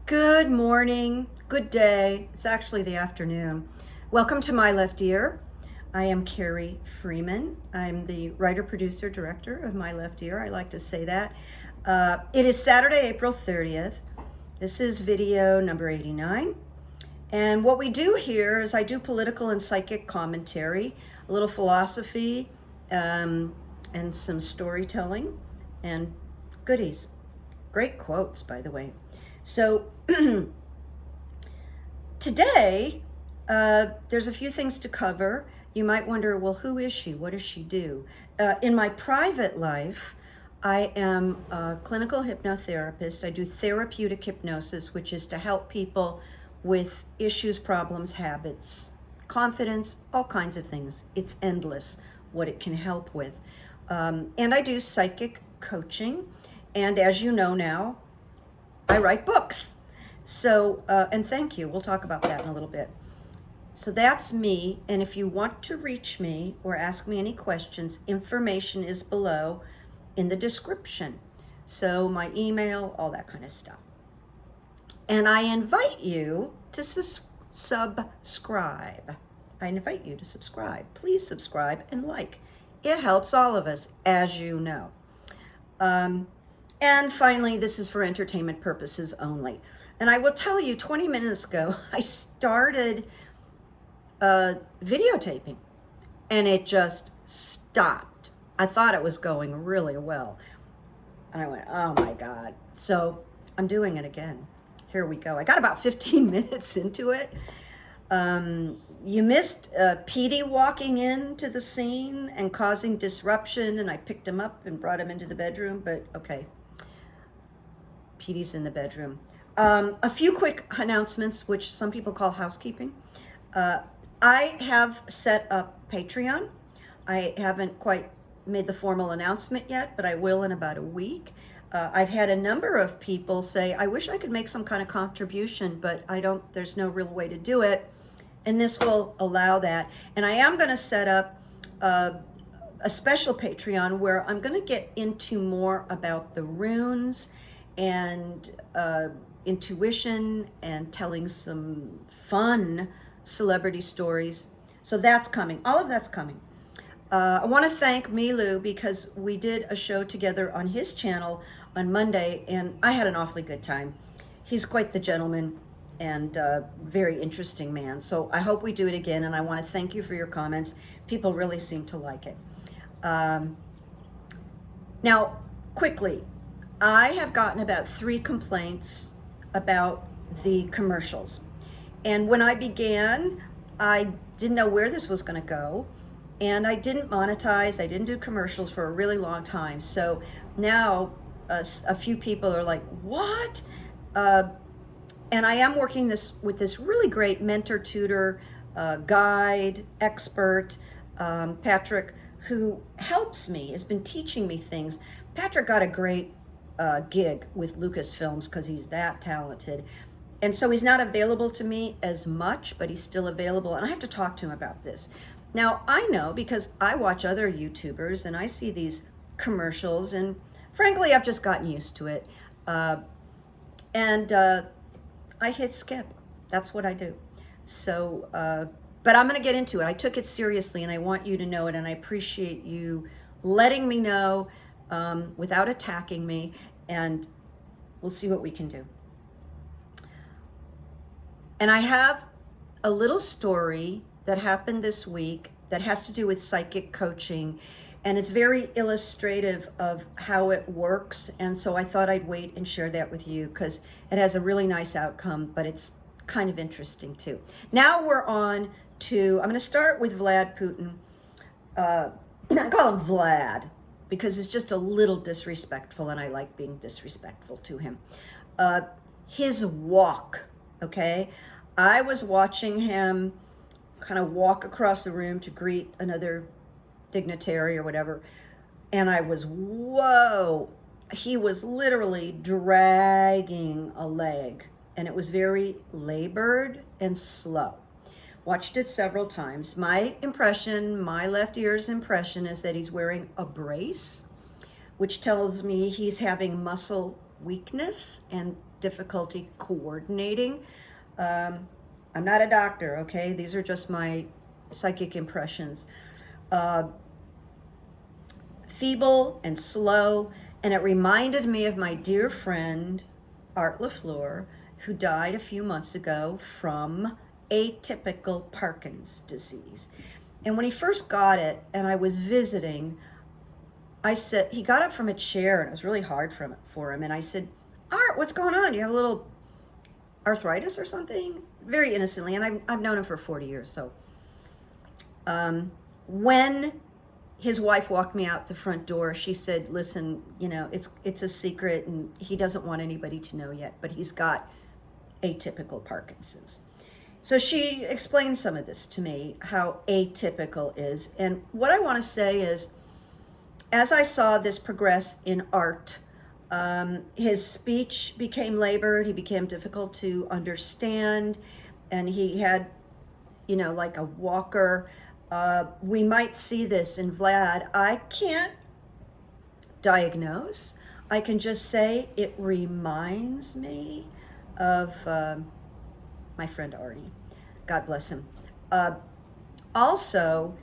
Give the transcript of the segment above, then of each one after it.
Good morning, good day. It's actually the afternoon. Welcome to My Left Ear. I am Carrie Freeman. I'm the writer, producer, director of My Left Ear. I like to say that. It is Saturday, April 30th. This is video number 89. And what we do here is I do political and psychic commentary, a little philosophy, and some storytelling and goodies. Great quotes, by the way. So today, there's a few things to cover. You might wonder, well, who is she? What does she do? In my private life, I am a clinical hypnotherapist. I do therapeutic hypnosis, which is to help people with issues, problems, habits, confidence, all kinds of things. It's endless what it can help with. And I do psychic coaching. And as you know now, I write books. So, and thank you. We'll talk about that in a little bit. So that's me. And if you want to reach me or ask me any questions, information is below in the description. So my email, all that kind of stuff. And I invite you to subscribe. I invite you to subscribe. Please subscribe and like. It helps all of us, as you know. And finally, this is for entertainment purposes only. And I will tell you, 20 minutes ago, I started videotaping and it just stopped. I thought it was going really well. And I went, oh my God. So I'm doing it again. Here we go. I got about 15 minutes into it. You missed Petey walking into the scene and causing disruption, and I picked him up and brought him into the bedroom, but okay. Petey's in the bedroom. A few quick announcements, which some people call housekeeping. I have set up Patreon. I haven't quite made the formal announcement yet, but I will in about a week. I've had a number of people say, I wish I could make some kind of contribution, but there's no real way to do it. And this will allow that. And I am going to set up a special Patreon where I'm going to get into more about the runes and intuition and telling some fun celebrity stories. So that's coming. All of that's coming. I want to thank Milu because we did a show together on his channel on Monday, and I had an awfully good time. He's quite the gentleman and very interesting man. So I hope we do it again, and I want to thank you for your comments. People really seem to like it. Now, quickly, I have gotten about 3 complaints about the commercials. And when I began, I didn't know where this was going to go. And I didn't monetize. I didn't do commercials for a really long time. So now a few people are like, what? And I am working with this really great mentor, tutor, guide, expert, Patrick, who helps me, has been teaching me things. Patrick got a great gig with Lucasfilms because he's that talented. And so he's not available to me as much, but he's still available. And I have to talk to him about this. Now, I know because I watch other YouTubers and I see these commercials, and frankly, I've just gotten used to it. And I hit skip. That's what I do. So, but I'm going to get into it. I took it seriously and I want you to know it. And I appreciate you letting me know without attacking me. And we'll see what we can do. And I have a little story that happened this week that has to do with psychic coaching, and it's very illustrative of how it works. And so I thought I'd wait and share that with you because it has a really nice outcome, but it's kind of interesting too. Now we're on to, I'm going to start with Vlad Putin. I call him Vlad because it's just a little disrespectful, and I like being disrespectful to him. His walk, okay? I was watching him kind of walk across the room to greet another dignitary or whatever, and I was, whoa, he was literally dragging a leg, and it was very labored and slow. Watched it several times. My impression, my left ear's impression, is that he's wearing a brace, which tells me he's having muscle weakness and difficulty coordinating. I'm not a doctor, okay? These are just my psychic impressions. Feeble and slow, and it reminded me of my dear friend, Art LaFleur, who died a few months ago from atypical Parkinson's disease. And when he first got it, and I was visiting, I said, he got up from a chair, and it was really hard for him, and I said, Art, what's going on? Do you have a little arthritis or something? Very innocently, and I've known him for 40 years, so. When his wife walked me out the front door, she said, listen, you know, it's a secret, and he doesn't want anybody to know yet, but he's got atypical Parkinson's. So she explained some of this to me, how atypical is. And what I want to say is, as I saw this progress in Art, his speech became labored, he became difficult to understand, and he had, you know, like a walker. We might see this in Vlad. I can't diagnose. I can just say it reminds me of my friend Artie. God bless him. Also,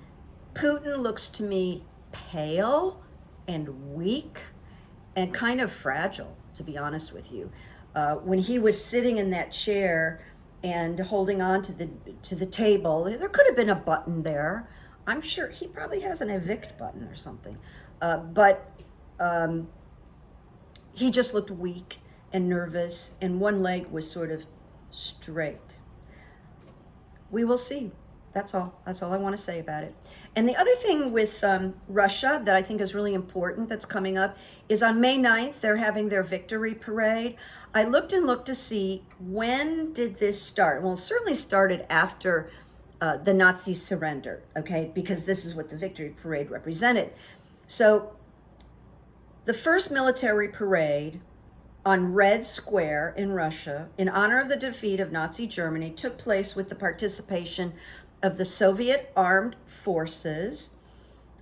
Putin looks to me pale and weak and kind of fragile, to be honest with you. When he was sitting in that chair and holding on to the table, there could have been a button there. I'm sure he probably has an evict button or something. But he just looked weak and nervous, and one leg was sort of straight. We will see. That's all I want to say about it. And the other thing with Russia that I think is really important that's coming up is on May 9th, they're having their victory parade. I looked to see, when did this start? Well, it certainly started after the Nazis surrendered, okay? Because this is what the victory parade represented. So the first military parade on Red Square in Russia, in honor of the defeat of Nazi Germany, took place with the participation of the Soviet armed forces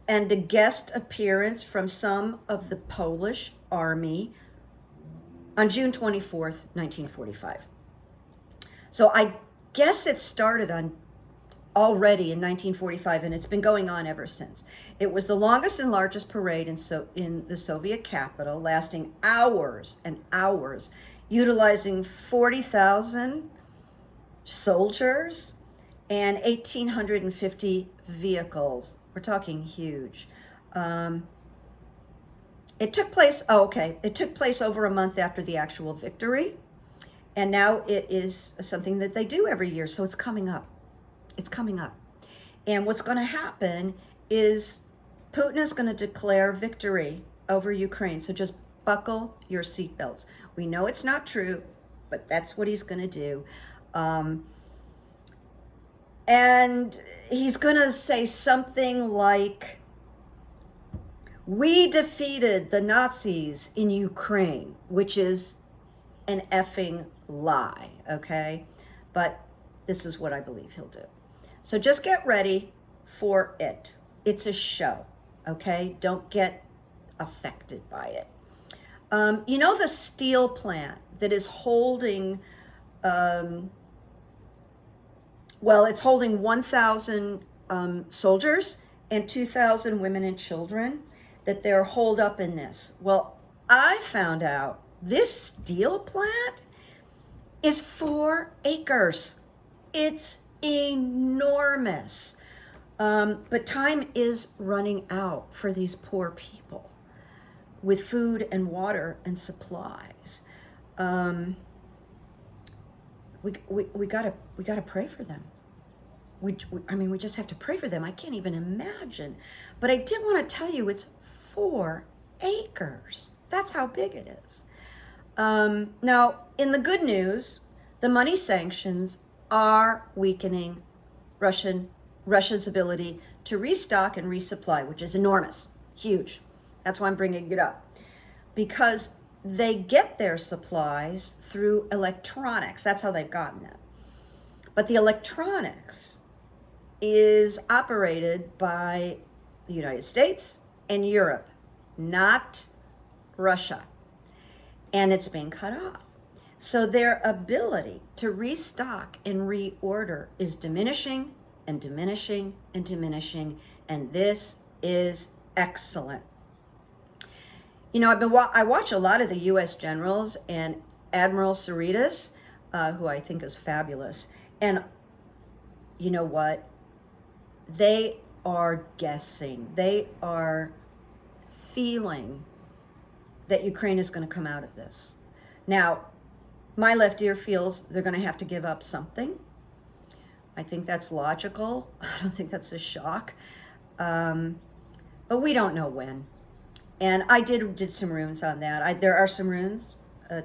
and a guest appearance from some of the Polish army on June 24th, 1945. So I guess it started already in 1945, and it's been going on ever since. It was the longest and largest parade in the Soviet capital, lasting hours and hours, utilizing 40,000 soldiers and 1,850 vehicles. We're talking huge. It took place over a month after the actual victory, and now it is something that they do every year, so it's coming up. It's coming up. And what's going to happen is Putin is going to declare victory over Ukraine, so just buckle your seatbelts. We know it's not true, but that's what he's going to do. And he's going to say something like, we defeated the Nazis in Ukraine, which is an effing lie, okay? But this is what I believe he'll do. So just get ready for it. It's a show, okay? Don't get affected by it. You know the steel plant that is holding, it's holding 1,000 soldiers and 2,000 women and children, that they're holed up in this. Well, I found out this steel plant is 4 acres. It's enormous. But time is running out for these poor people with food and water and supplies. We gotta pray for them. We just have to pray for them. I can't even imagine. But I did want to tell you, it's 4 acres. That's how big it is. Now, in the good news, the money sanctions are weakening Russia's ability to restock and resupply, which is enormous, huge. That's why I'm bringing it up. Because they get their supplies through electronics. That's how they've gotten them. But the electronics is operated by the United States and Europe, not Russia. And it's being cut off. So their ability to restock and reorder is diminishing and diminishing and diminishing, and this is excellent. You know, I watch a lot of the U.S. generals and Admiral Cerritos, who I think is fabulous, and you know what? They are guessing. They are feeling that Ukraine is going to come out of this. Now, my left ear feels they're going to have to give up something. I think that's logical. I don't think that's a shock. But we don't know when. And I did some runes on that. There are some runes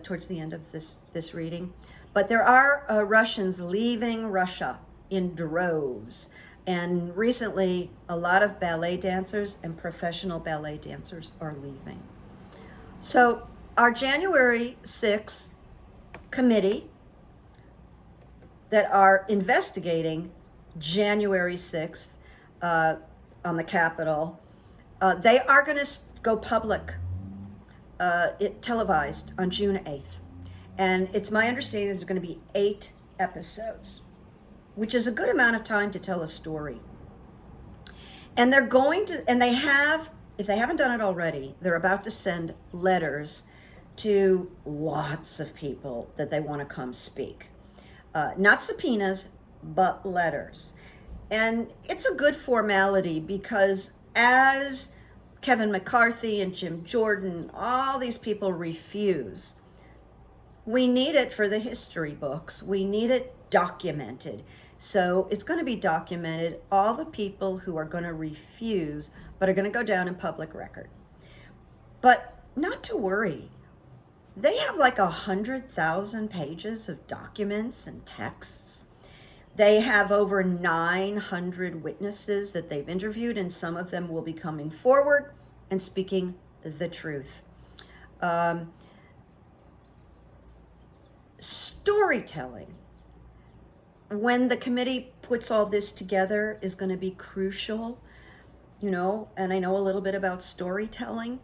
towards the end of this reading. But there are Russians leaving Russia in droves. And recently, a lot of ballet dancers and professional ballet dancers are leaving. So our January 6th committee that are investigating January 6th on the Capitol, they are going to go public, televised on June 8th. And it's my understanding there's going to be 8 episodes, which is a good amount of time to tell a story. And they're going to, and they have, if they haven't done it already, they're about to send letters to lots of people that they want to come speak. Not subpoenas, but letters. And it's a good formality because as Kevin McCarthy and Jim Jordan, all these people refuse, we need it for the history books. We need it documented. So it's going to be documented, all the people who are going to refuse, but are going to go down in public record. But not to worry. They have like 100,000 pages of documents and texts. They have over 900 witnesses that they've interviewed, and some of them will be coming forward and speaking the truth. Storytelling, when the committee puts all this together, is going to be crucial, you know, and I know a little bit about storytelling.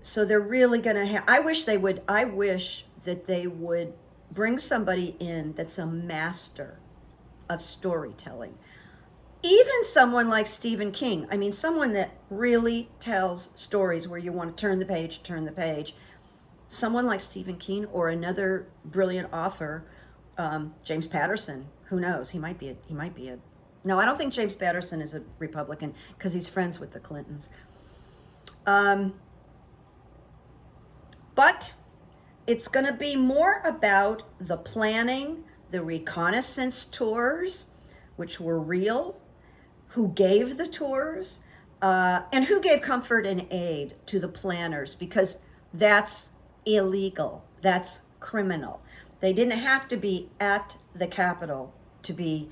So they're really going to have, I wish that they would bring somebody in that's a master of storytelling. Even someone like Stephen King. I mean, someone that really tells stories where you want to turn the page. Someone like Stephen King, or another brilliant author, James Patterson. Who knows? He might be a. No, I don't think James Patterson is a Republican because he's friends with the Clintons. But it's going to be more about the planning, the reconnaissance tours, which were real, who gave the tours, and who gave comfort and aid to the planners, because that's illegal. That's criminal. They didn't have to be at the Capitol to be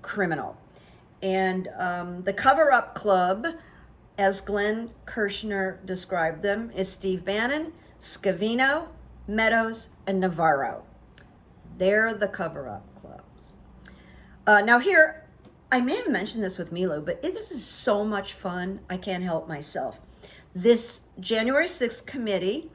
criminal. And the cover-up club, as Glenn Kirshner described them, is Steve Bannon, Scavino, Meadows, and Navarro. They're the cover-up clubs. Now here, I may have mentioned this with Milo, but this is so much fun, I can't help myself. This January 6th committee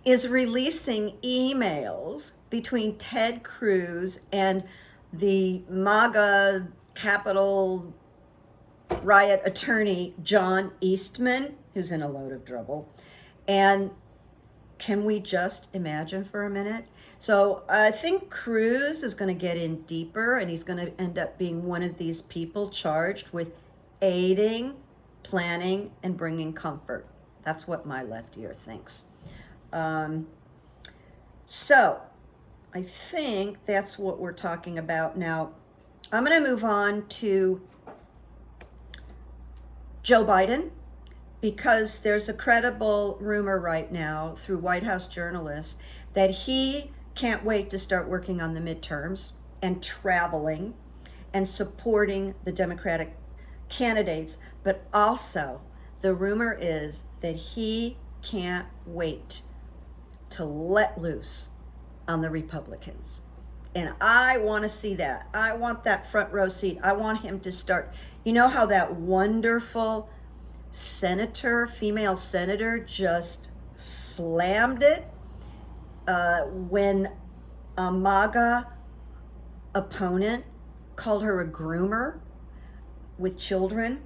is releasing emails between Ted Cruz and the MAGA Capitol riot attorney, John Eastman, who's in a load of trouble. And can we just imagine for a minute? So I think Cruz is going to get in deeper, and he's going to end up being one of these people charged with aiding, planning, and bringing comfort. That's what my left ear thinks. So I think that's what we're talking about now. I'm going to move on to Joe Biden, because there's a credible rumor right now through White House journalists that he can't wait to start working on the midterms and traveling and supporting the Democratic candidates. But also, the rumor is that he can't wait to let loose on the Republicans. And I want to see that. I want that front row seat. I want him to start. You know how that wonderful senator, female senator, just slammed it? when a MAGA opponent called her a groomer with children.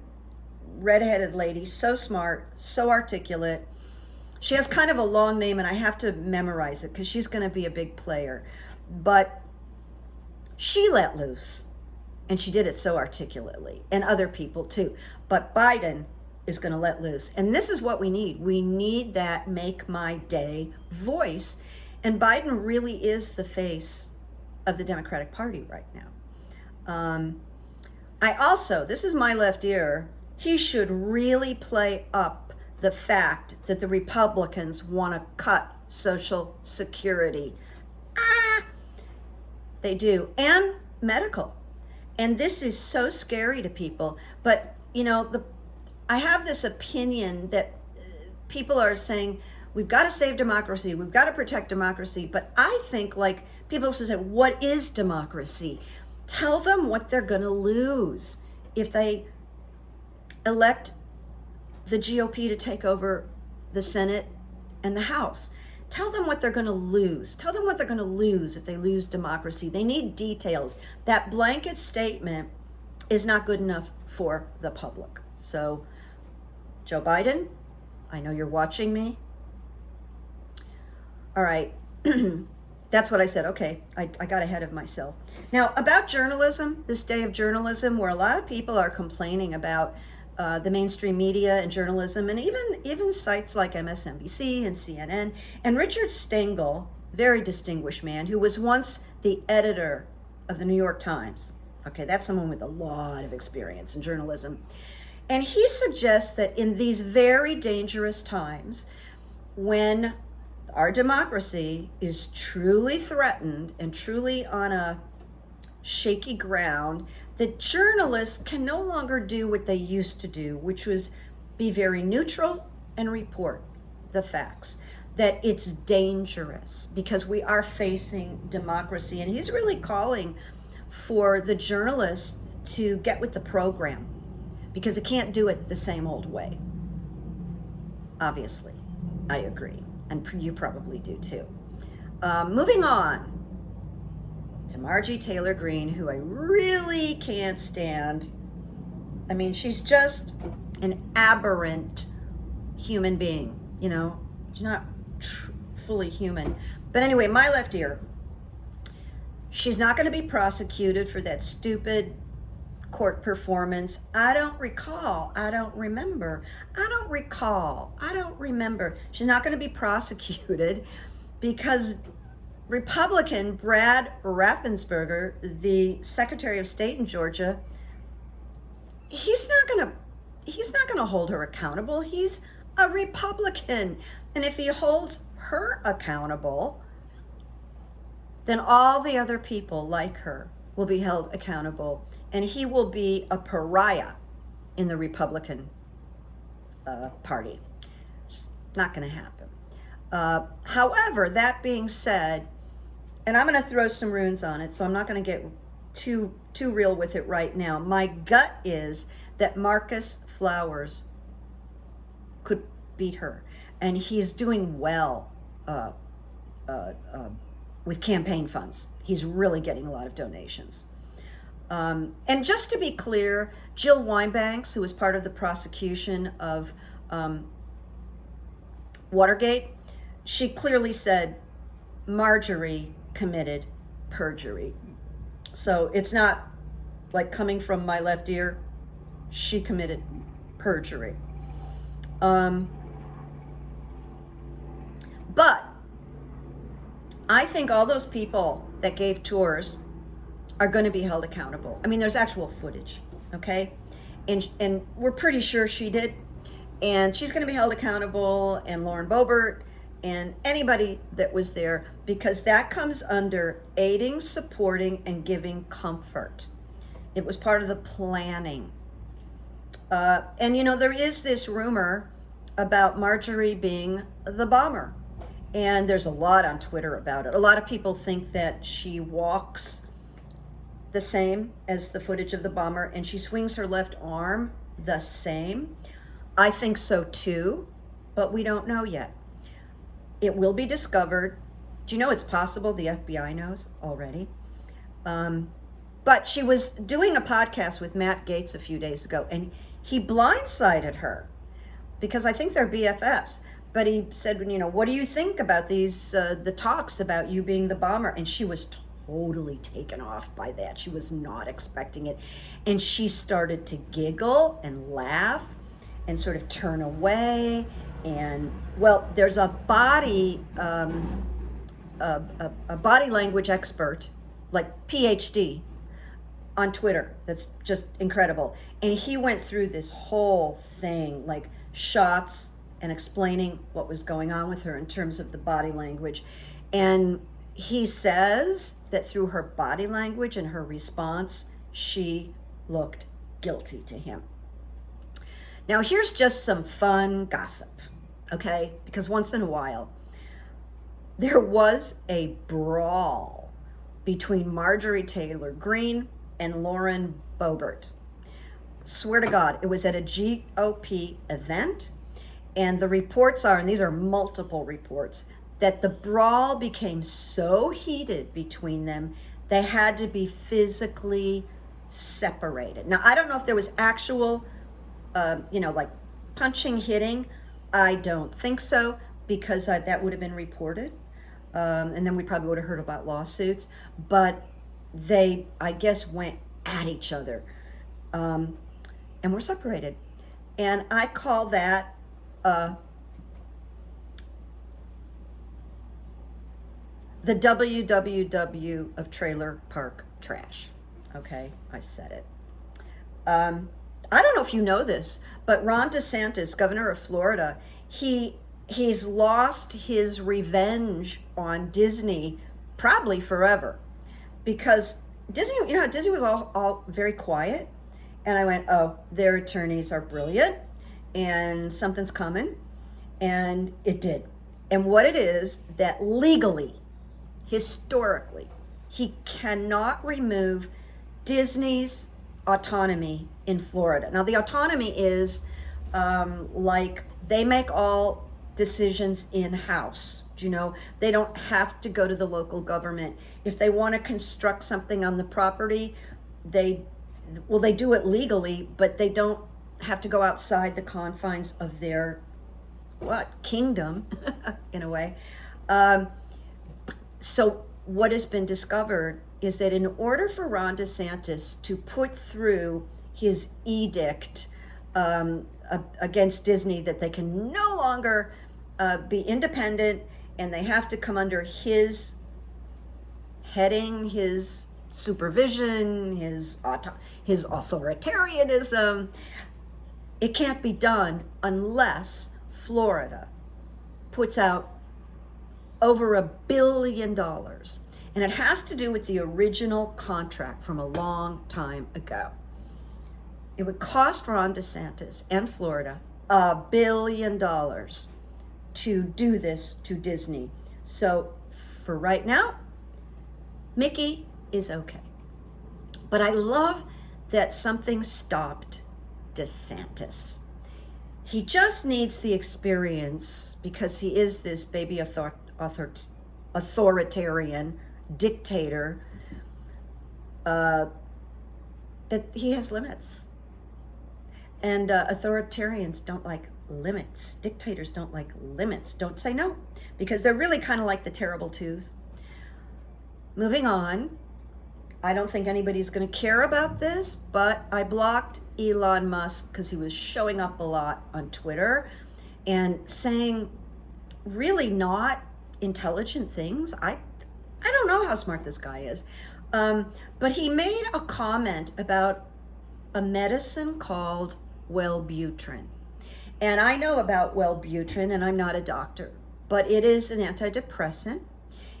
Redheaded lady, so smart, so articulate. She has kind of a long name, and I have to memorize it because she's going to be a big player. But she let loose, and she did it so articulately, and other people too. But Biden is going to let loose. And this is what we need. We need that make my day voice. And Biden really is the face of the Democratic Party right now. I also, this is my left ear, he should really play up the fact that the Republicans want to cut Social Security. They do. And medical. And this is so scary to people. But, you know, I have this opinion that people are saying, we've got to save democracy, we've got to protect democracy. But I think, like, people should say, what is democracy? Tell them what they're going to lose if they elect the GOP to take over the Senate and the House. Tell them what they're going to lose. Tell them what they're going to lose if they lose democracy. They need details. That blanket statement is not good enough for the public. So, Joe Biden, I know you're watching me. All right. That's what I said. Okay, I got ahead of myself. Now, about journalism, this day of journalism, where a lot of people are complaining about the mainstream media and journalism, and even sites like MSNBC and CNN. And Richard Stengel, very distinguished man, who was once the editor of the New York Times. Okay, that's someone with a lot of experience in journalism. And he suggests that in these very dangerous times, when our democracy is truly threatened and truly on a shaky ground, that journalists can no longer do what they used to do, which was be very neutral and report the facts. That it's dangerous because we are facing democracy. And he's really calling for the journalists to get with the program because they can't do it the same old way. Obviously, I agree. And you probably do too. Moving on to Marjorie Taylor Greene, who I really can't stand. I mean, she's just an aberrant human being, you know, she's not fully human. But anyway, my left ear, she's not going to be prosecuted for that stupid court performance. I don't remember. She's not going to be prosecuted because Republican Brad Raffensperger, the Secretary of State in Georgia, he's not gonna hold her accountable. He's a Republican. And if he holds her accountable, then all the other people like her will be held accountable. And he will be a pariah in the Republican Party. It's not gonna happen. However, that being said, and I'm going to throw some runes on it, so I'm not going to get too real with it right now. My gut is that Marcus Flowers could beat her, and he's doing well with campaign funds. He's really getting a lot of donations. And just to be clear, Jill Wine-Banks, who was part of the prosecution of Watergate, she clearly said Marjorie committed perjury. So it's not like coming from my left ear. She committed perjury. But I think all those people that gave tours are going to be held accountable. I mean, there's actual footage, okay? And we're pretty sure she did. And she's going to be held accountable, and Lauren Boebert, and anybody that was there, because that comes under aiding, supporting, and giving comfort. It was part of the planning. And you know, there is this rumor about Marjorie being the bomber. And there's a lot on Twitter about it. A lot of people think that she walks the same as the footage of the bomber, and she swings her left arm the same. I think so too, but we don't know yet. It will be discovered, Do you know it's possible the FBI knows already? But she was doing a podcast with Matt Gaetz a few days ago, and he blindsided her because I think they're BFFs. But he said, what do you think about these, the talks about you being the bomber? And she was totally taken off by that. She was not expecting it. And she started to giggle and laugh and sort of turn away. And, well, there's a body language expert, like PhD, on Twitter that's just incredible. And he went through this whole thing, like shots and explaining what was going on with her in terms of the body language. And he says that through her body language and her response, she looked guilty to him. Now, here's just some fun gossip, okay? Because once in a while, there was a brawl between Marjorie Taylor Greene and Lauren Boebert. Swear to God, it was at a GOP event, and the reports are, and these are multiple reports, that the brawl became so heated between them, they had to be physically separated. Now, I don't know if there was actual, like punching, hitting. I don't think so, because that would have been reported. And then we probably would have heard about lawsuits. But they, I guess, went at each other. And were separated. And I call that the WWW of trailer park trash. Okay, I said it. I don't know if you know this, but Ron DeSantis, governor of Florida, he's lost his revenge on Disney probably forever, because Disney, how Disney was all very quiet, and I went, oh, their attorneys are brilliant and something's coming, and it did. And what it is, that legally, historically, he cannot remove Disney's autonomy in Florida. Now, the autonomy is like they make all decisions in-house. They don't have to go to the local government. If they want to construct something on the property, they do it legally, but they don't have to go outside the confines of their kingdom in a way. So what has been discovered is that in order for Ron DeSantis to put through his edict against Disney that they can no longer be independent, and they have to come under his heading, his supervision, his authoritarianism, it can't be done unless Florida puts out over $1 billion. And it has to do with the original contract from a long time ago. It would cost Ron DeSantis and Florida $1 billion to do this to Disney. So for right now, Mickey is okay. But I love that something stopped DeSantis. He just needs the experience, because he is this baby authoritarian dictator, that he has limits. And authoritarians don't like limits. Dictators don't like limits. Don't say no, because they're really kind of like the terrible twos. Moving on. I don't think anybody's going to care about this, but I blocked Elon Musk because he was showing up a lot on Twitter and saying really not intelligent things. I don't know how smart this guy is. But he made a comment about a medicine called Wellbutrin. And I know about Wellbutrin, and I'm not a doctor, but it is an antidepressant.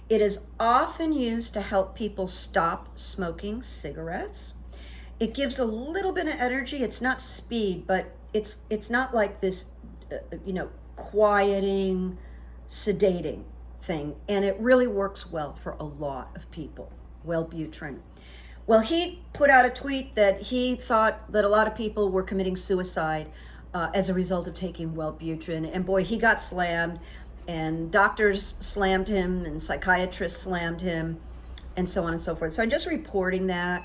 It is often used to help people stop smoking cigarettes. It gives a little bit of energy. It's not speed, but it's not like this, quieting, sedating thing. And it really works well for a lot of people, Wellbutrin. Well, he put out a tweet that he thought that a lot of people were committing suicide as a result of taking Wellbutrin. And boy, he got slammed. and doctors slammed him, and psychiatrists slammed him, and so on and so forth. So I'm just reporting that.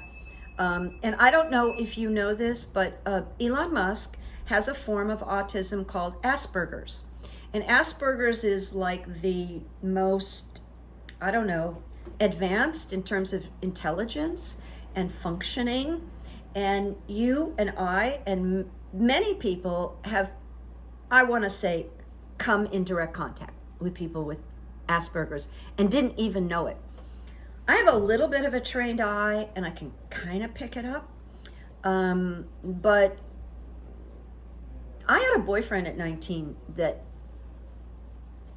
And I don't know if you know this, but Elon Musk has a form of autism called Asperger's. And Asperger's is like the most, I don't know, advanced in terms of intelligence and functioning. And you and I and many people have, I want to say, come in direct contact with people with Asperger's and didn't even know it. I have a little bit of a trained eye and I can kind of pick it up. But I had a boyfriend at 19 that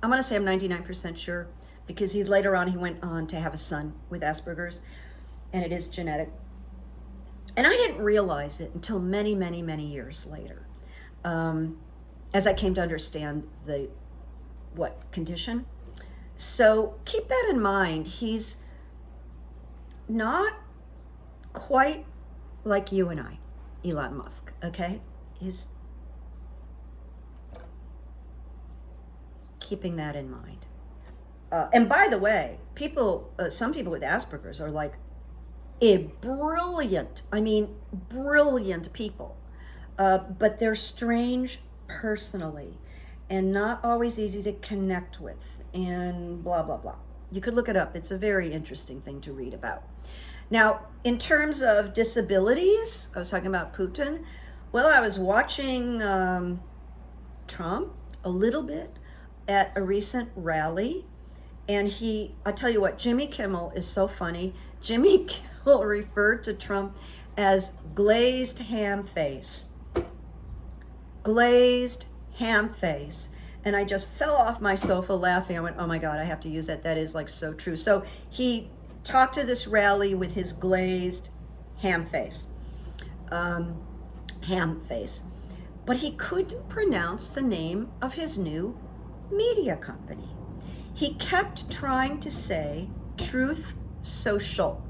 I'm going to say I'm 99% sure, because later on he went on to have a son with Asperger's, and it is genetic. And I didn't realize it until many, many, many years later, as I came to understand the condition. So keep that in mind. He's not quite like you and I, Elon Musk, okay? He's keeping that in mind. And by the way, some people with Asperger's are like brilliant people, but they're strange personally and not always easy to connect with, and blah, blah, blah. You could look it up. It's a very interesting thing to read about. Now, in terms of disabilities, I was talking about Putin. Well, I was watching Trump a little bit at a recent rally, and I tell you what, Jimmy Kimmel is so funny. Jimmy Kimmel referred to Trump as glazed ham face. Glazed ham face. And I just fell off my sofa laughing. I went, oh my God, I have to use that. That is like so true. So he talked to this rally with his glazed ham face. Ham face. But he couldn't pronounce the name of his new media company. He kept trying to say Truth Social,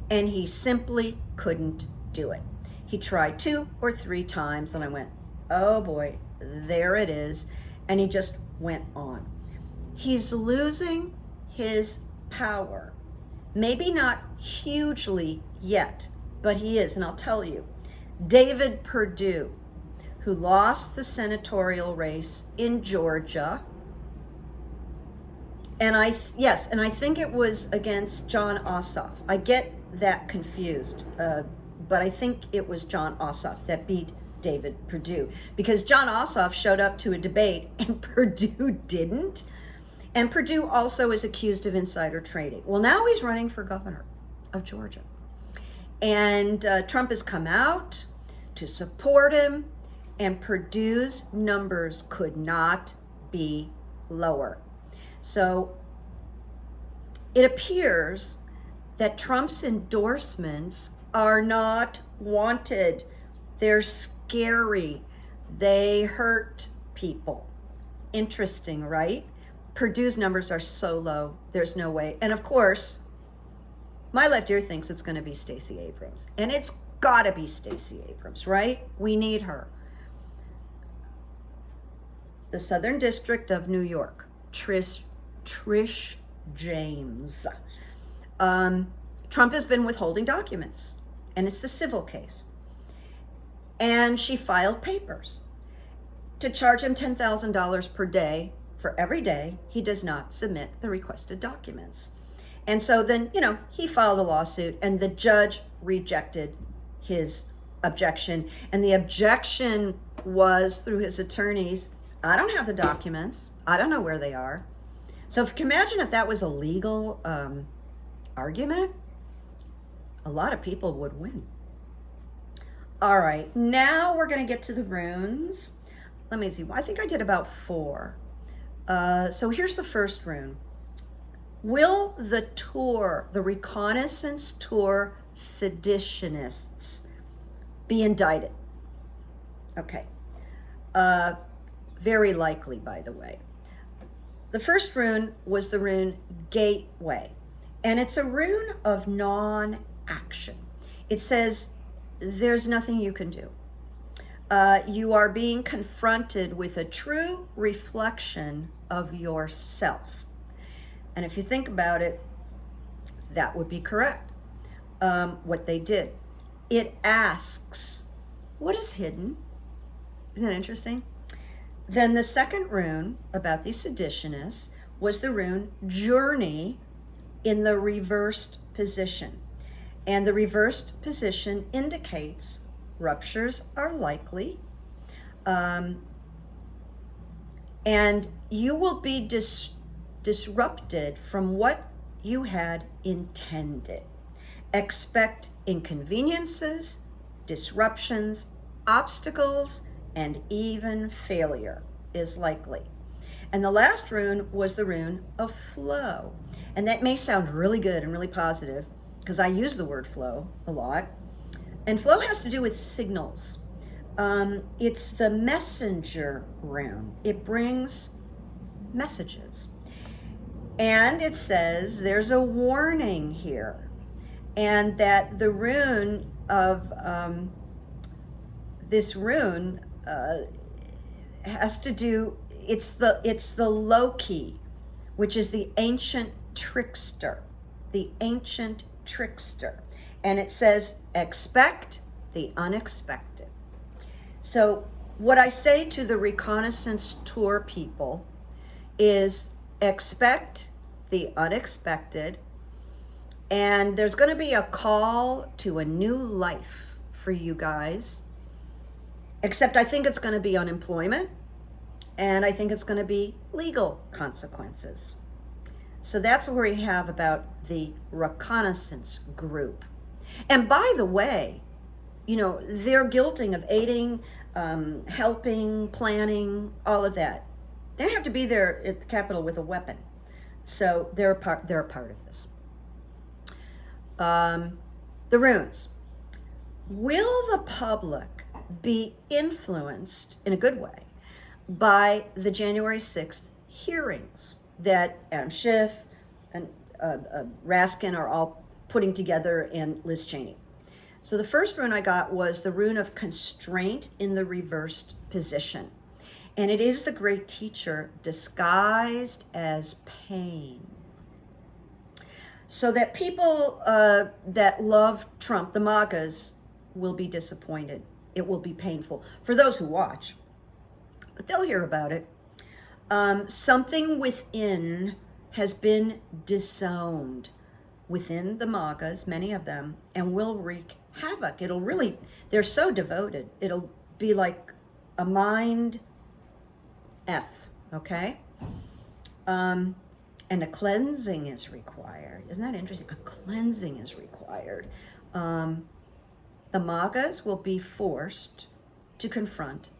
and he simply couldn't do it. He tried 2 or 3 times, and I went, oh boy, there it is. And he just went on. He's losing his power. Maybe not hugely yet, but he is. And I'll tell you, David Perdue, who lost the senatorial race in Georgia, and I think it was against Jon Ossoff. I get that confused, but I think it was Jon Ossoff that beat David Perdue, because Jon Ossoff showed up to a debate and Perdue didn't. And Perdue also is accused of insider trading. Well, now he's running for governor of Georgia. And Trump has come out to support him, and Perdue's numbers could not be lower. So it appears that Trump's endorsements are not wanted. They're scary. They hurt people. Interesting, right? Perdue's numbers are so low, there's no way. And of course, my left ear thinks it's going to be Stacey Abrams. And it's got to be Stacey Abrams, right? We need her. The Southern District of New York, Trish James. Trump has been withholding documents, and it's the civil case. And she filed papers to charge him $10,000 per day for every day he does not submit the requested documents. And so then, he filed a lawsuit, and the judge rejected his objection. And the objection was through his attorneys, I don't have the documents. I don't know where they are. So if you can imagine if that was a legal argument, a lot of people would win. All right, now we're going to get to the runes. Let me see. I think I did about 4. So here's the first rune. Will the reconnaissance tour seditionists be indicted? Okay. Very likely, by the way. The first rune was the rune Gateway, and it's a rune of non-action. It says there's nothing you can do. You are being confronted with a true reflection of yourself. And if you think about it, that would be correct. What they did. It asks, what is hidden? Isn't that interesting? Then the second rune about these seditionists was the rune journey in the reversed position. And the reversed position indicates ruptures are likely. And you will be disrupted from what you had intended. Expect inconveniences, disruptions, obstacles, and even failure is likely. And the last rune was the rune of flow. And that may sound really good and really positive because I use the word flow a lot. And flow has to do with signals. It's the messenger rune. It brings messages. And it says there's a warning here. And that the rune of this rune has to do, it's the Loki, which is the ancient trickster, and it says expect the unexpected. So what I say to the reconnaissance tour people is expect the unexpected, and there's going to be a call to a new life for you guys. Except I think it's going to be unemployment, and I think it's going to be legal consequences. So that's what we have about the reconnaissance group. And by the way, you know, they're guilting of aiding, helping, planning, all of that. They don't have to be there at the Capitol with a weapon. So they're a part of this. The runes. Will the public be influenced in a good way by the January 6th hearings that Adam Schiff and Raskin are all putting together, and Liz Cheney? So the first rune I got was the rune of constraint in the reversed position. And it is the great teacher disguised as pain. So that people that love Trump, the MAGAs, will be disappointed. It will be painful for those who watch, but they'll hear about it. Something within has been disowned within the MAGAs, many of them, and will wreak havoc. It'll really, they're so devoted. It'll be like a mind F, okay? And a cleansing is required. Isn't that interesting? A cleansing is required. The MAGAs will be forced to confront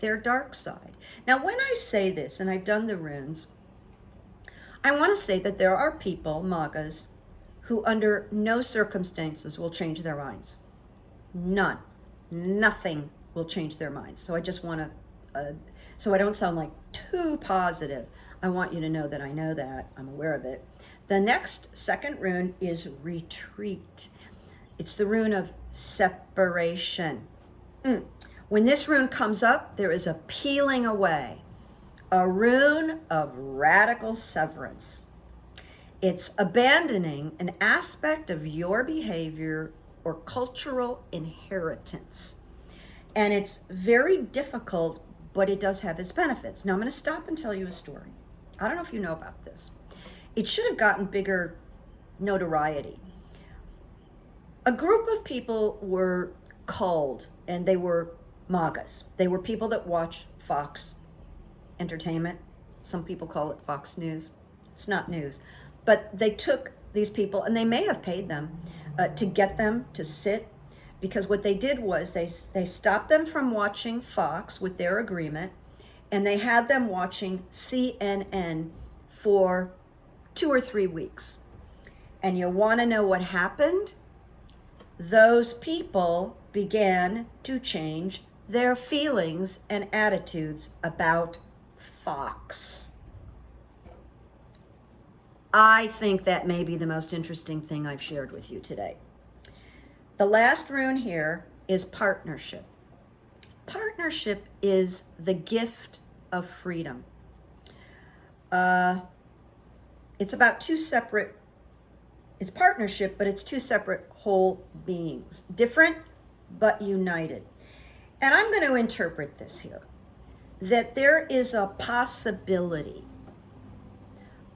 their dark side. Now, when I say this, and I've done the runes, I want to say that there are people, MAGAs, who under no circumstances will change their minds. None. Nothing will change their minds. So I just want to, so I don't sound like too positive, I want you to know that I know that. I'm aware of it. The next second rune is retreat. It's the rune of separation. When this rune comes up, there is a peeling away, a rune of radical severance. It's abandoning an aspect of your behavior or cultural inheritance. And it's very difficult, but it does have its benefits. Now I'm going to stop and tell you a story. I don't know if you know about this. It should have gotten bigger notoriety. A group of people were culled, and they were MAGAs. They were people that watch Fox Entertainment. Some people call it Fox News. It's not news. But they took these people, and they may have paid them to get them to sit, because what they did was they stopped them from watching Fox with their agreement, and they had them watching CNN for 2 or 3 weeks. And you want to know what happened? Those people began to change their feelings and attitudes about Fox. I think that may be the most interesting thing I've shared with you today. The last rune here is partnership. Partnership partnership is the gift of freedom. It's about two separate, it's partnership, but it's two separate whole beings, different but united. And I'm going to interpret this here, that there is a possibility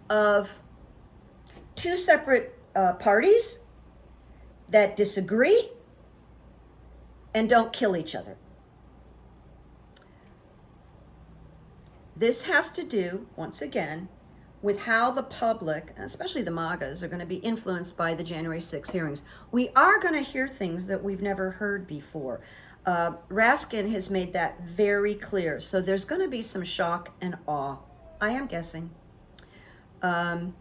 of two separate parties that disagree and don't kill each other. This has to do, once again, with how the public, especially the MAGAs, are going to be influenced by the January 6th hearings. We are going to hear things that we've never heard before. Raskin has made that very clear. So there's going to be some shock and awe, I am guessing. And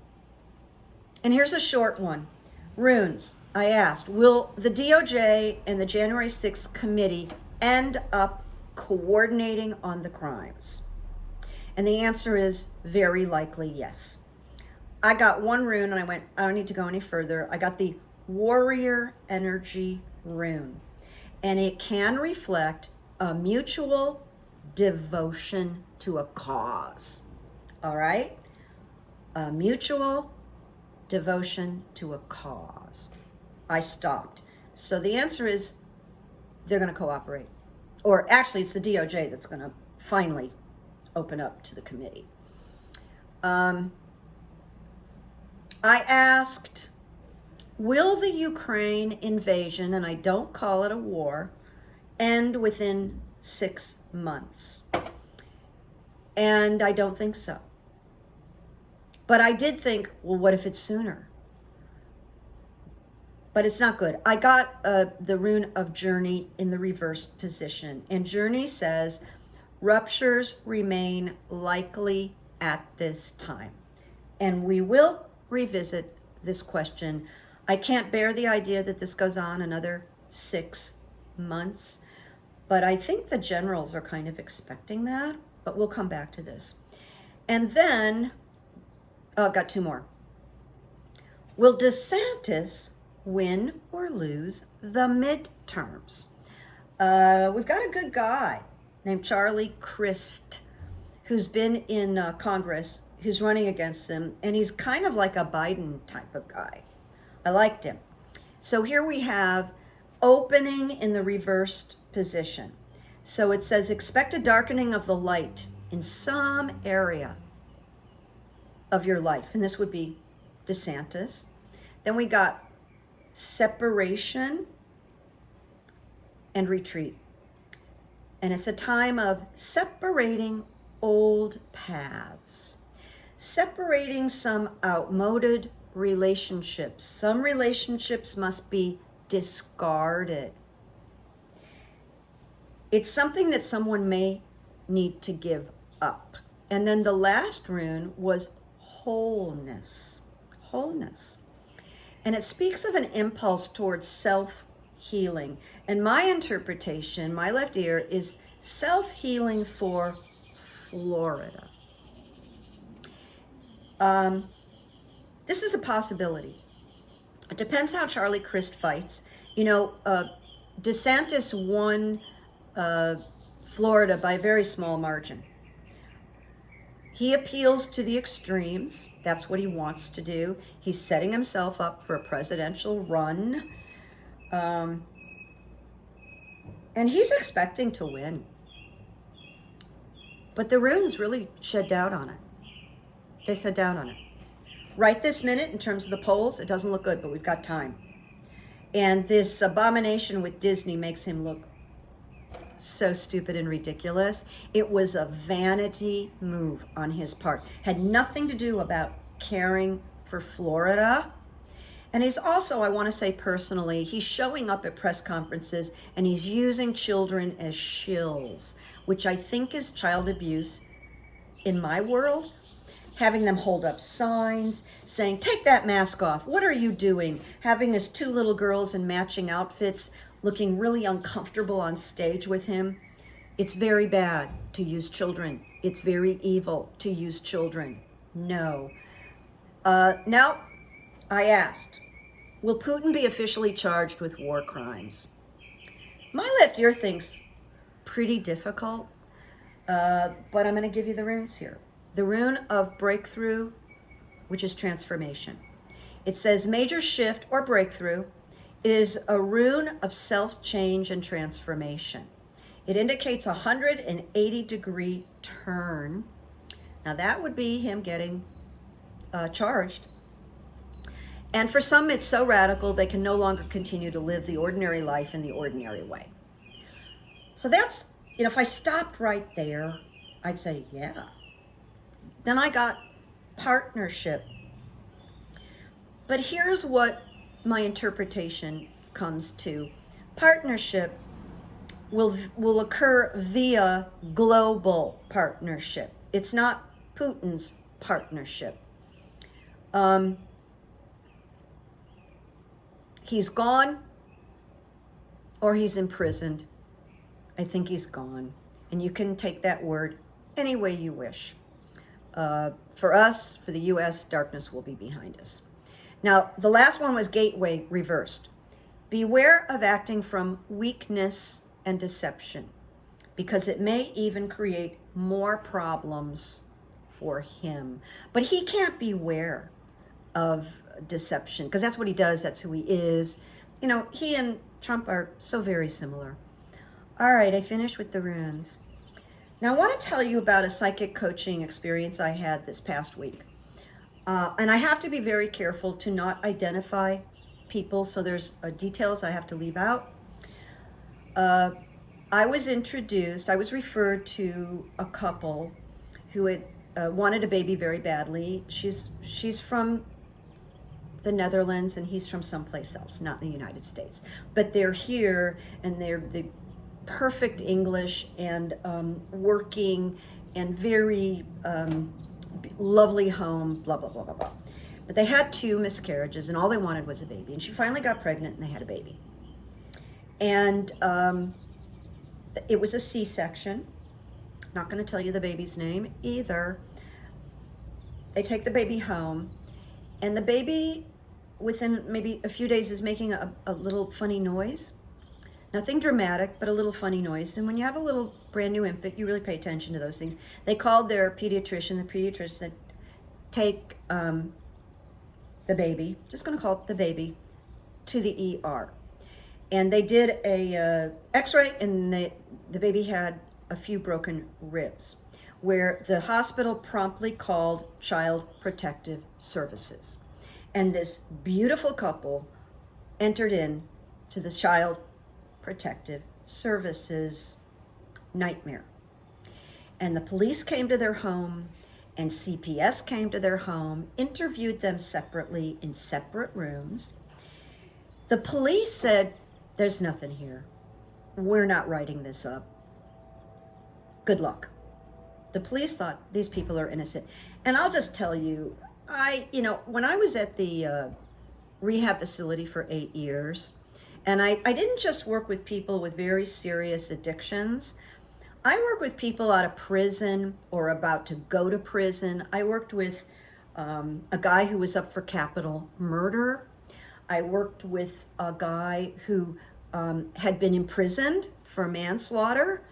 here's a short one. Runes, I asked, will the DOJ and the January 6th committee end up coordinating on the crimes? And the answer is very likely yes. I got one rune and I went, I don't need to go any further. I got the warrior energy rune. And it can reflect a mutual devotion to a cause. All right? A mutual devotion to a cause. I stopped. So the answer is they're going to cooperate. Or actually, it's the DOJ that's going to finally open up to the committee. I asked, will the Ukraine invasion, and I don't call it a war, end within 6 months? And I don't think so. But I did think, well, what if it's sooner? But it's not good. I got the rune of Journey in the reversed position. And Journey says, ruptures remain likely at this time. And we will revisit this question. I can't bear the idea that this goes on another 6 months, but I think the generals are kind of expecting that, but we'll come back to this. And then, I've got two more. Will DeSantis win or lose the midterms? We've got a good guy named Charlie Crist, who's been in Congress, who's running against him, and he's kind of like a Biden type of guy. I liked him. So here we have opening in the reversed position. So it says, expect a darkening of the light in some area of your life. And this would be DeSantis. Then we got separation and retreat. And it's a time of separating old paths, separating some outmoded relationships. Some relationships must be discarded. It's something that someone may need to give up. And then the last rune was wholeness. Wholeness. And it speaks of an impulse towards self-healing. And my interpretation, my left ear, is self-healing for Florida. This is a possibility. It depends how Charlie Crist fights. You know, DeSantis won Florida by a very small margin. He appeals to the extremes. That's what he wants to do. He's setting himself up for a presidential run. And he's expecting to win. But the runes really shed doubt on it. They said doubt on it. Right this minute, in terms of the polls, it doesn't look good, but we've got time. And this abomination with Disney makes him look so stupid and ridiculous. It was a vanity move on his part. Had nothing to do about caring for Florida. And he's also, I want to say personally, he's showing up at press conferences and he's using children as shills, which I think is child abuse in my world. Having them hold up signs, saying, take that mask off. What are you doing? Having his two little girls in matching outfits looking really uncomfortable on stage with him. It's very bad to use children. It's very evil to use children. No. Now, I asked, will Putin be officially charged with war crimes? My left ear thinks pretty difficult, but I'm going to give you the runes here. The rune of breakthrough, which is transformation. It says major shift or breakthrough. It is a rune of self-change and transformation. It indicates a 180-degree turn. Now that would be him getting charged. And for some, it's so radical they can no longer continue to live the ordinary life in the ordinary way. So that's, if I stopped right there, I'd say, yeah. Then I got partnership. But here's what my interpretation comes to. Partnership will occur via global partnership. It's not Putin's partnership. He's gone or he's imprisoned. I think he's gone. And you can take that word any way you wish. For us, for the U.S., darkness will be behind us. Now, the last one was gateway reversed. Beware of acting from weakness and deception, because it may even create more problems for him. But he can't beware of deception, because that's what he does. That's who he is. He and Trump are so very similar. All right, I finished with the runes. Now, I want to tell you about a psychic coaching experience I had this past week. And I have to be very careful to not identify people, so there's details I have to leave out. I was referred to a couple who had wanted a baby very badly. She's from the Netherlands and he's from someplace else, not the United States. But they're here and they're the perfect English and working and very lovely home, blah, blah, blah, blah, blah. But they had 2 miscarriages and all they wanted was a baby. And she finally got pregnant and they had a baby. And it was a C-section. Not going to tell you the baby's name either. They take the baby home and the baby within maybe a few days is making a little funny noise. Nothing dramatic, but a little funny noise. And when you have a little brand new infant, you really pay attention to those things. They called their pediatrician. The pediatrician said, take the baby, just going to call it the baby, to the ER. And they did a x-ray and the baby had a few broken ribs, where the hospital promptly called Child Protective Services. And this beautiful couple entered in to the Child Protective Services nightmare. And the police came to their home and CPS came to their home, interviewed them separately in separate rooms. The police said, there's nothing here. We're not writing this up. Good luck. The police thought these people are innocent. And I'll just tell you, when I was at the rehab facility for 8 years, and I didn't just work with people with very serious addictions. I work with people out of prison or about to go to prison. I worked with a guy who was up for capital murder. I worked with a guy who had been imprisoned for manslaughter,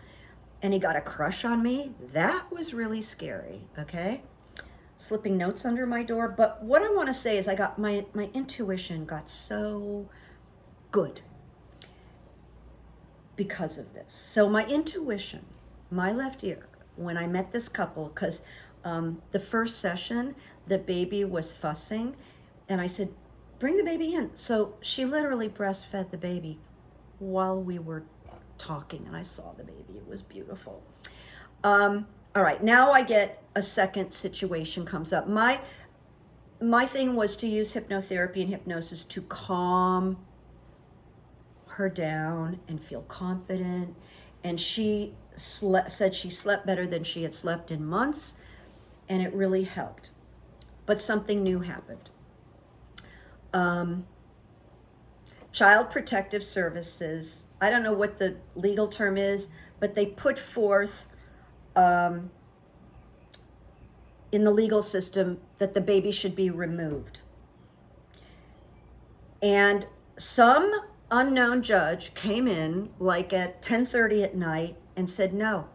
and he got a crush on me. That was really scary, okay? Slipping notes under my door. But what I want to say is I got my intuition got so good because of this. So my intuition, my left ear, when I met this couple, because the first session, the baby was fussing, and I said, bring the baby in. So she literally breastfed the baby while we were talking, and I saw the baby. It was beautiful. All right, now I get a second situation comes up. My thing was to use hypnotherapy and hypnosis to calm her down and feel confident. And she said she slept better than she had slept in months, and it really helped. But something new happened. Child Protective Services, I don't know what the legal term is, but they put forth in the legal system that the baby should be removed. And some unknown judge came in like at 10:30 at night and said, no,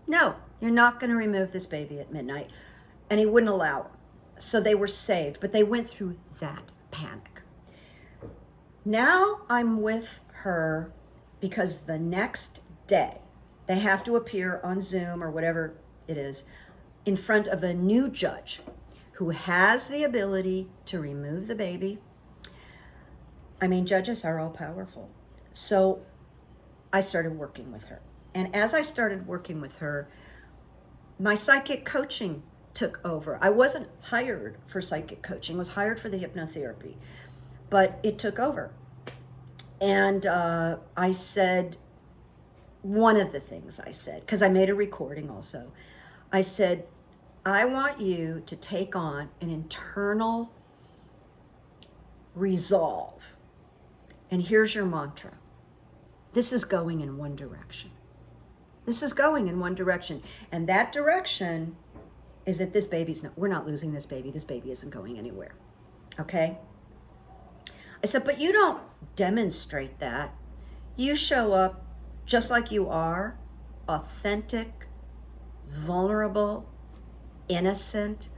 you're not going to remove this baby at midnight. And he wouldn't allow it. So they were saved, but they went through that panic. Now I'm with her because the next day they have to appear on Zoom or whatever it is in front of a new judge who has the ability to remove the baby. I mean, judges are all powerful. So I started working with her. And as I started working with her, my psychic coaching took over. I wasn't hired for psychic coaching, I was hired for the hypnotherapy, but it took over. And I said, one of the things I said, because I made a recording also, I said, I want you to take on an internal resolve. And here's your mantra. This is going in one direction. This is going in one direction. And that direction is that this baby's not, we're not losing this baby. This baby isn't going anywhere. Okay? I said, but you don't demonstrate that. You show up just like you are, authentic, vulnerable, innocent,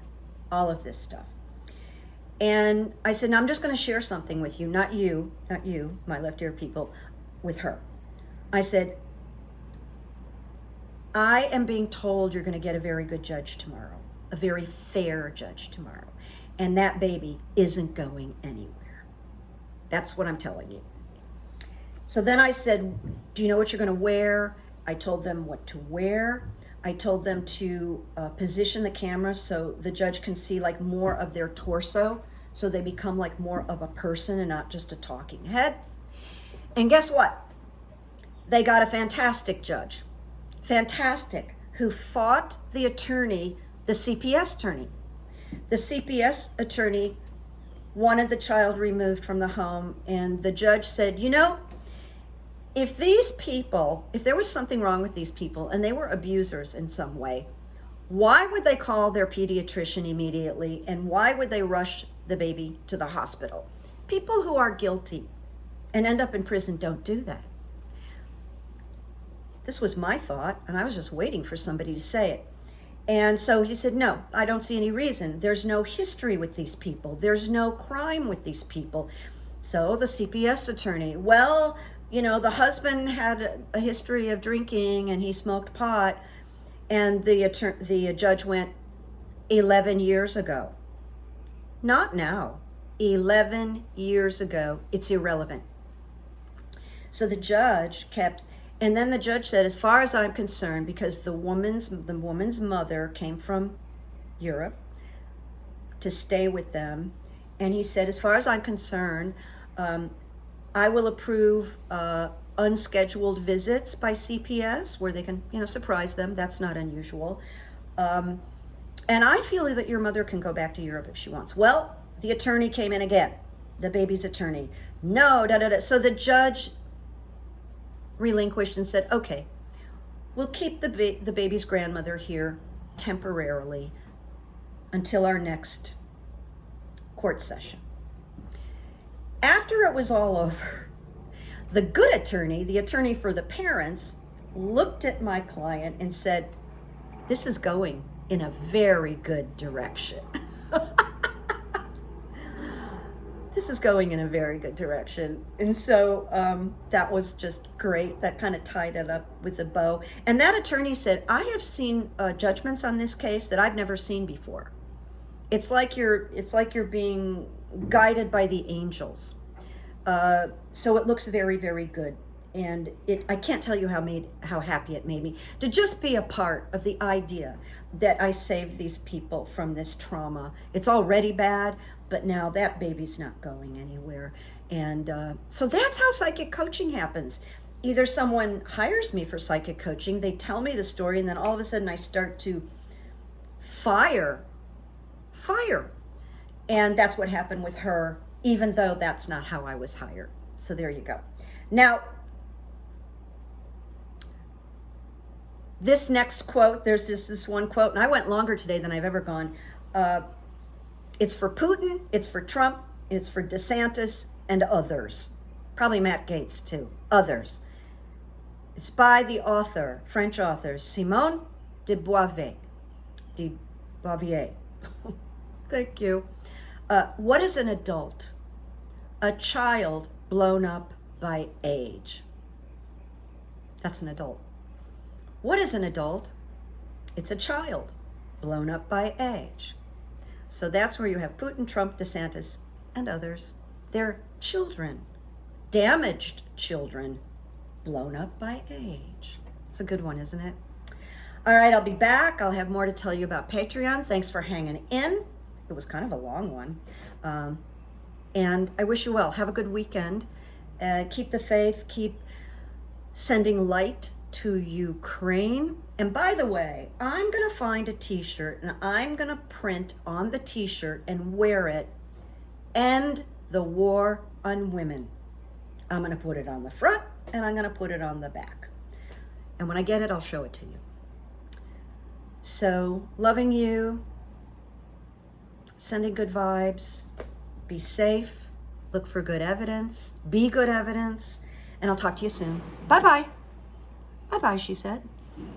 all of this stuff. And I said, now I'm just going to share something with you, not you, my left ear people, with her. I said, I am being told you're going to get a very good judge tomorrow, a very fair judge tomorrow. And that baby isn't going anywhere. That's what I'm telling you. So then I said, do you know what you're going to wear? I told them what to wear. I told them to position the camera so the judge can see like more of their torso, so they become like more of a person and not just a talking head. And guess what? They got a fantastic judge. Fantastic, who fought the attorney, the CPS attorney. The CPS attorney wanted the child removed from the home, and the judge said, you know, if these people, if there was something wrong with these people and they were abusers in some way, why would they call their pediatrician immediately, and why would they rush the baby to the hospital? People who are guilty and end up in prison don't do that. This was my thought, and I was just waiting for somebody to say it. And so he said, no, I don't see any reason. There's no history with these people. There's no crime with these people. So the CPS attorney, well, you know, the husband had a history of drinking and he smoked pot. And the judge went, 11 years ago. Not now. 11 years ago. It's irrelevant. So the judge kept, and then the judge said, as far as I'm concerned, because the woman's mother came from Europe to stay with them, and he said, as far as I'm concerned, I will approve unscheduled visits by CPS where they can, you know, surprise them. That's not unusual. And I feel that your mother can go back to Europe if she wants. Well, the attorney came in again, the baby's attorney. No, So the judge relinquished and said, okay, we'll keep the baby's grandmother here temporarily until our next court session. After it was all over, the good attorney, the attorney for the parents, looked at my client and said, this is going in a very good direction. This is going in a very good direction. And so that was just great. That kind of tied it up with a bow. And that attorney said, I have seen judgments on this case that I've never seen before. It's like you're being guided by the angels. So it looks very, very good. And I can't tell you how happy it made me to just be a part of the idea that I saved these people from this trauma. It's already bad, but now that baby's not going anywhere. And so that's how psychic coaching happens. Either someone hires me for psychic coaching, they tell me the story, and then all of a sudden I start to fire. And that's what happened with her, even though that's not how I was hired. So there you go. Now, this next quote, there's this one quote, and I went longer today than I've ever gone. It's for Putin, it's for Trump, it's for DeSantis and others. Probably Matt Gaetz too, others. It's by the author, French author, Simone de Beauvoir. De Beauvoir. Thank you. What is an adult? A child blown up by age. That's an adult. What is an adult? It's a child blown up by age. So that's where you have Putin, Trump, DeSantis, and others. They're children, damaged children, blown up by age. It's a good one, isn't it? All right, I'll be back. I'll have more to tell you about Patreon. Thanks for hanging in. It was kind of a long one. And I wish you well. Have a good weekend. Keep the faith. Keep sending light to Ukraine. And by the way, I'm going to find a t-shirt and I'm going to print on the t-shirt and wear it, "End the war on women." I'm going to put it on the front and I'm going to put it on the back. And when I get it, I'll show it to you. So, loving you, sending good vibes, be safe, look for good evidence, be good evidence, and I'll talk to you soon. Bye-bye. Bye-bye, she said.